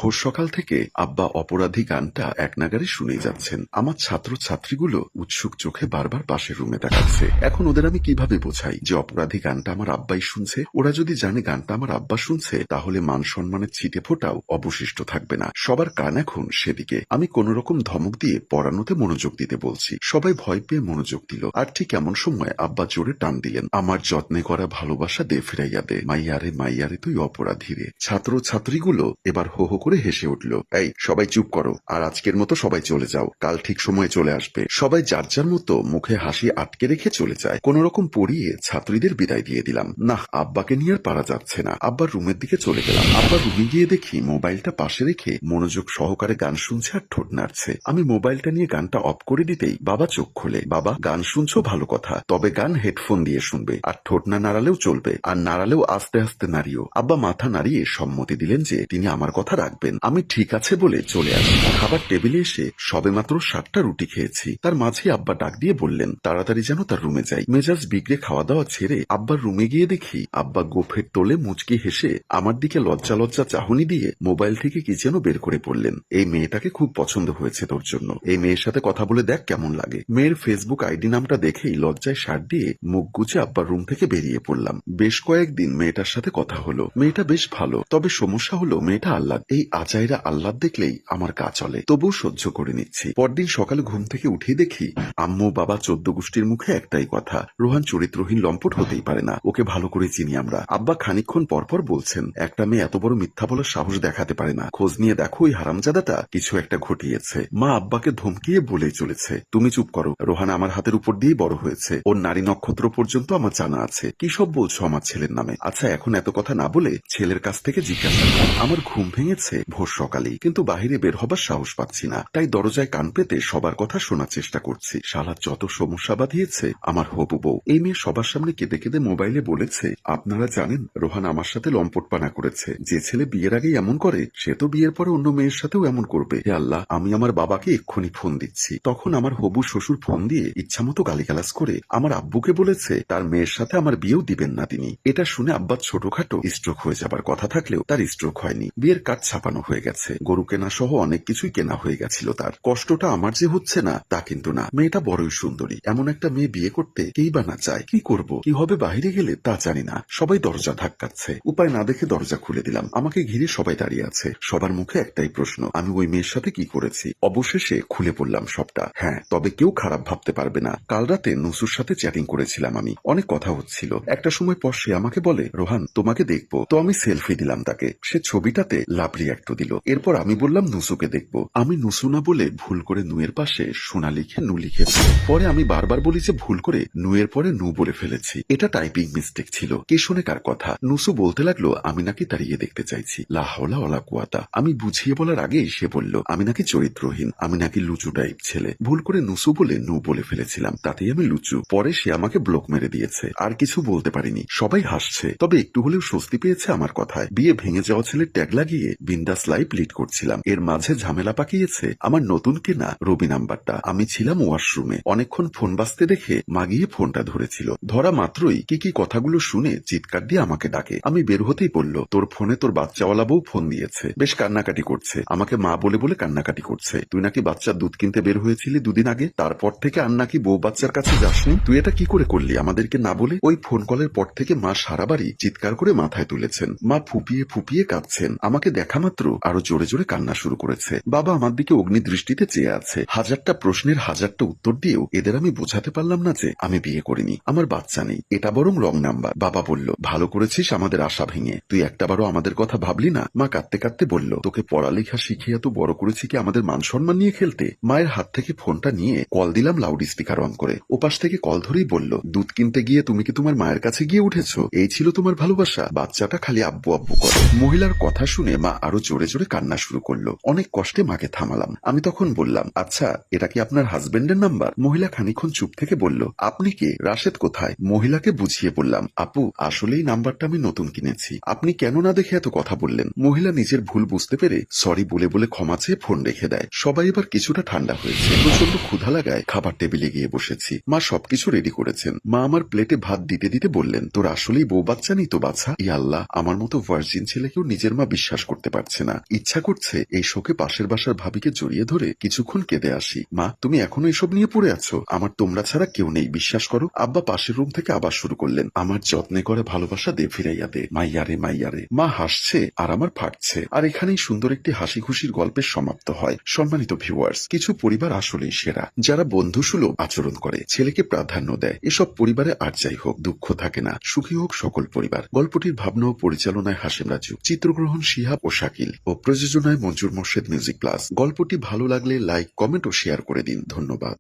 ভোর সকাল থেকে আব্বা অপরাধী গানটা একনাগাড়ে শুনেই যাচ্ছেন। আমার ছাত্র ছাত্রীগুলো উৎসুক চোখে বারবার পাশের রুমে তাকাচ্ছে। এখন ওদের আমি কিভাবে বোঝাই যে অপরাধী গানটা আমার আব্বাই শুনছে? ওরা যদি জানে গানটা আমার আব্বা শুনছে, তাহলে মান সম্মানের ছিটে ফোটাও অবশিষ্ট থাকবে না। সবার কান এখন সেদিকে। আমি কোন রকম ধমক দিয়ে পড়ানোতে মনোযোগ দিতে বলছি। সবাই ভয় পেয়ে মনোযোগ দিল। আর ঠিক এমন সময় আব্বা জোরে টান দিলেন, আমার যত্নে করা ভালোবাসা দে ফিরাইয়া দে, মাইয়ারে মাইয়ারে তুই অপরাধী রে। ছাত্র ছাত্রীগুলো এবার হো হো করে হেসে উঠল। এই সবাই চুপ করো, আর আজকের মতো সবাই চলে যাও, কাল ঠিক সময়ে চলে আসবে। সবাই যার যার মতো মুখে হাসি আটকে রেখে চলে যায়। কোন রকম পড়িয়ে ছাত্রীদের বিদায় দিয়ে দিলাম। না, আব্বাকে নিয়ে আর পারা যাচ্ছে না। আব্বার রুমের দিকে চলে গেলাম। আব্বার রুমে গিয়ে দেখি মোবাইলটা পাশে রেখে মনোযোগ সহকারে গান শুনছে আর ঠোঁট নাড়ছে। আমি মোবাইলটা নিয়ে গানটা অফ করে দিতেই বাবা চোখ খোলে। বাবা, গান শুনছো ভালো কথা, তবে গান হেডফোন দিয়ে শুনবে, আর ঠোঁট না নাড়ালেও চলবে, আর নাড়ালেও আস্তে আস্তে নাড়িও। আব্বা মাথা নাড়িয়ে সম্মতি দিলেন যে তিনি আমার কথা রাখবেন। আমি ঠিক আছে বলে চলে আসি। খাবার টেবিলে এসে সবেমাত্র 7টা রুটি খেয়েছি। তার মাঝে আব্বা ডাক দিয়ে বললেন তাড়াতাড়ি যেন তার রুমে যাই। মেজাজ বিগড়ে খাওয়া দাওয়া ছেড়ে আব্বার রুমে গিয়ে দেখি আব্বা গোফের তোলে মুচকি হেসে আমার দিকে লজ্জা লজ্জা চাহনি দিয়ে মোবাইল থেকে কি যেন বের করে পড়লেন। এই মেয়েটাকে খুব পছন্দ হয়েছে তোর জন্য, এই মেয়ের সাথে কথা বলে দেখ কেমন লাগে। মেয়ের ফেসবুক আইডি নামটা দেখেই লজ্জায় শার্ট দিয়ে মুখ গুছে আব্বার রুম থেকে বেরিয়ে পড়লাম। বেশ কয়েকদিন মেয়েটার সাথে কথা হলো। মেয়েটা বেশ ভালো, তবে সমস্যা হলো মেয়েটা আহ্লাদ। এই আজাইরা আহ্লাদ দেখলেই আমার গা চলে, তবুও সহ্য করে নিচ্ছি। পরদিন সকালে ঘুম থেকে উঠে দেখি আম্মু বাবা 14 গোষ্ঠীর মুখে একটাই কথা, রোহান চরিত্রহীন লম্পট হতেই পারে না, ওকে ভালো করে চিনি আমরা। আব্বা খানিকক্ষণ পরপর বলছেন একটা মেয়ে এত বড় মিথ্যা বলার সাহস দেখাতে পারে না, খোঁজ নিয়ে দেখো ওই হারামজাদাটা কিছু একটা ঘটিয়েছে। মা আব্বাকে ধমকিয়ে বলেই চলেছে তুমি চুপ করো, রোহান আমার হাতের উপর দিয়েই বড় হয়েছে, ওর নারী নক্ষত্র পর্যন্ত আমার জানা আছে। কি সব বলছো আমার ছেলের নামে? আচ্ছা এখন এত কথা না বলে ছেলের কাছ থেকে জিজ্ঞাসা কর। আমার ঘুম ভেঙেছে ভোর সকালেই, কিন্তু বাহিরে বের হবার সাহস পাচ্ছি না, তাই দরজায় কান পেতে সবার কথা শোনার চেষ্টা করছি। শালা যত সমস্যা বাঁধিয়েছে আমার হবু বউ। এই মেয়ে সবার সামনে কেঁদে কেঁদে মোবাইলে বলেছে আপনারা জানেন রোহান আমার সাথে লম্পটপানা করেছে, যে ছেলে বিয়ের আগে এমন করে সে তো বিয়ের পরে অন্য মেয়ের সাথেও এমন করবে। হে আল্লাহ, আমি আমার বাবাকে এক্ষুনি ফোন দিচ্ছি। তখন আমার হবু শ্বশুর ফোন দিয়ে ইচ্ছামতো গালিগালাজ করে আমার আব্বুকে বলেছে তার মেয়ের সাথে আমার বিয়েও দিবেন না তিনি। এটা শুনে আব্বার ছোটখাটো স্ট্রোক হয়ে যাবার কথা থাকলেও তার স্ট্রোক হয়নি। বিয়ের কার্ড ছাপানো হয়ে গেছে, গরু কেনা সহ অনেক কিছুই কেনা হয়ে গেছিল তার। কষ্টটা আমার যে হচ্ছে না তা কিন্তু না। মেয়েটা বড়ই সুন্দরী, এমন একটা মেয়ে বিয়ে করতে কেই বা না চায়। কি করব, কি হবে বাহিরে গেলে তা জানি না। সবাই দরজা ধাক্কাচ্ছে, উপায় না দেখে দরজা খুলে দিলাম। আমাকে ঘিরে সবাই দাঁড়িয়ে আছে, সবার মুখে একটাই প্রশ্ন, আমি ওই মেয়ের সাথে কি করেছি। অবশেষে খুলে পড়লাম সবটা। হ্যাঁ, তবে কেউ খারাপ ভাবতে পারবে না। কাল রাতে নুসুর সাথে চ্যাটিং করেছিলাম আমি, অনেক কথা হচ্ছিল। একটা সময় পর সে আমাকে বলে রোহান তোমাকে দেখবো, তো আমি সেলফি দিলাম তাকে। সে ছবিটাতে লাভ রিয়াক্ট দিল। এরপর আমি বললাম নুসুকে দেখবো। আমি নুসু না বলে ভুল করে নুয়ের পাশে সোনা লিখে নু লিখেছি। পরে আমি বারবার বলি যে ভুল করে নুয়ের পরে নু বলে ফেলেছি, এটা টাইপিং মিস্টেক ছিল। কে শোনে কার কথা। নুসু বলতে লাগলো আমি নাকি তাড়িয়ে দেখতে চাইছি। লা হাওলা ওয়ালা কুওয়াতা। আমি বুঝিয়ে বলার আগেই সে বলল আমি নাকি চরিত্রহীন, আমি নাকি লুচু টাইপ ছেলে। ভুল করে নুসু বলে নু বলে ফেলেছিলাম, তাতেই আমি লুচু। পরে সে আমাকে ব্লক মেরে দিয়েছে। আর কিছু বলতে পারিনি। সবাই হাসছে, তবে একটু হলেও স্বস্তি পেয়েছে আমার কথায়। বিয়ে ভেঙে যাওয়া ছেলের ট্যাগ লাগিয়ে বিন্দাস লাইফ লিড করছিলাম। এর মাঝে ঝামেলা পাকিয়েছে আমার নতুন কেনা রবি নাম্বারটা। আমি ছিলাম ওয়াশরুমে, অনেকক্ষণ ফোন বাজতে দেখে মা গিয়ে ফোনটা ধরেছিল। ধরা মাত্রই কি কি কথাগুলো শুনে চিৎকার দিয়ে আমাকে ডাকে। আমি বের হতেই বলল তোর ফোনে তোর বাচ্চাওয়ালা বউ ফোন দিয়েছে, বেশ কান্নাকাটি করছে, আমাকে মা বলে বলে কান্নাকাটি করছে। তুই নাকি বাচ্চার দুধ কিনতে বের হয়েছিলি দুদিন আগে, তারপর থেকে আর নাকি বউ বাচ্চার কাছে যাসনি। তুই এটা কি করে করলি আমাদেরকে না বলে। ওই ফোন কলের পর থেকে মা সারা বাড়ি চিৎকার করে মাথায় তুলেছেন। মা ফুপিয়ে ফুপিয়ে কাঁদছেন। আমাকে দেখা মাত্র আরো জোরে জোরে কান্না শুরু করেছে। বাবা আমার দিকে অগ্নি দৃষ্টিতে চেয়ে আছে। হাজারটা প্রশ্নের হাজারটা উত্তর দিয়েও এদের আমি বোঝাতে পারলাম না যে আমি বিয়ে করিনি, আমার বাচ্চা নেই, এটা বরং রং নাম্বার। বাবা বলল ভালো করেছিস আমাদের আশা ভেঙে, তুই একটাবারও আমাদের কথা ভাবলি না। মা কাঁদতে কাঁদতে বলল তোকে পড়ালেখা শিখিয়ে এত বড় করেছি কি আমাদের মান সম্মান নিয়ে খেলতে। মায়ের হাত থেকে ফোনটা নিয়ে কল দিলাম লাউড স্পিকার অন করে। ওপাশ থেকে কল ধরেই বলল দুধ কিনতে গিয়ে তুমি কি তোমার মায়ের কাছে গিয়ে উঠেছো, এই ছিল তোমার ভালোবাসা, বাচ্চাটা খালি আব্বু আব্বু করে। মহিলার কথা শুনে মা আরো জোরে জোরে কান্না শুরু করলো। অনেক কষ্টে মাকে থামালাম। আমি তখন বললাম আচ্ছা এটা কি আপনার হাজবেন্ডের নাম্বার। মহিলা খানিকক্ষণ চুপ থেকে বলল আপনি কে, রাশেদ কোথায়। মহিলাকে বুঝিয়ে বললাম আপু আসলেই নাম্বারটা আমি নতুন কিনেছি, আপনি কেন না দেখে এত কথা বললেন। মহিলা নিজের ভুল বুঝতে পেরে সরি বলে বলে ক্ষমা চেয়ে ফোন রেখে দেয়। সবাই এবার কিছুটা ঠান্ডা হয়েছে। প্রচন্ড ক্ষুধা লাগায় খাবার টেবিলে গিয়ে বসেছি। মা সবকিছু রেডি করেছেন। মা আমার প্লেটে ভাত দিতে দিতে বললেন তোর আসলেই বউ বাচ্চা নেই তো বাছা। ই আল্লাহ, আমার মতো ভার্জিন ছেলেকেও নিজের মা বিশ্বাস করতে পারছে পারছে না। ইচ্ছা করছে এই শোকে পাশের বাসার ভাবিকে জড়িয়ে ধরে কিছুক্ষণ কেঁদে আসি। মা, তুমি এখনো এসব নিয়ে পড়ে আছো? আমার তোমরা ছাড়া কেউ নেই, বিশ্বাস করো। আব্বা পাশের রুম থেকে আবার শুরু করলেন, আমার যত্নে করে ভালোবাসা দে ফিরাইয়া দে, মাইয়ারে মাইয়ারে। মা হাসছে আর আমার ফাটছে। আর এখানেই সুন্দর একটি হাসি খুশির গল্পের সমাপ্ত হয়। সম্মানিত ভিউয়ার্স, কিছু পরিবার আসলেই সেরা, যারা বন্ধুসুলভ আচরণ করে, ছেলেকে প্রাধান্য দেয়। এসব পরিবারে আর যাই হোক, দুঃখ থাকে না, সুখী হোক সকল পরিবার। গল্পটির ভাবনা ও পরিচালনায় হাশেম রাজু, চিত্রগ্রহণ শিহাব ও শাকিল ও প্রযোজনায় মঞ্জুর মোর্শেদ মিউজিক প্লাস। গল্পটি ভালো লাগলে লাইক, কমেন্ট ও শেয়ার করে দিন। ধন্যবাদ।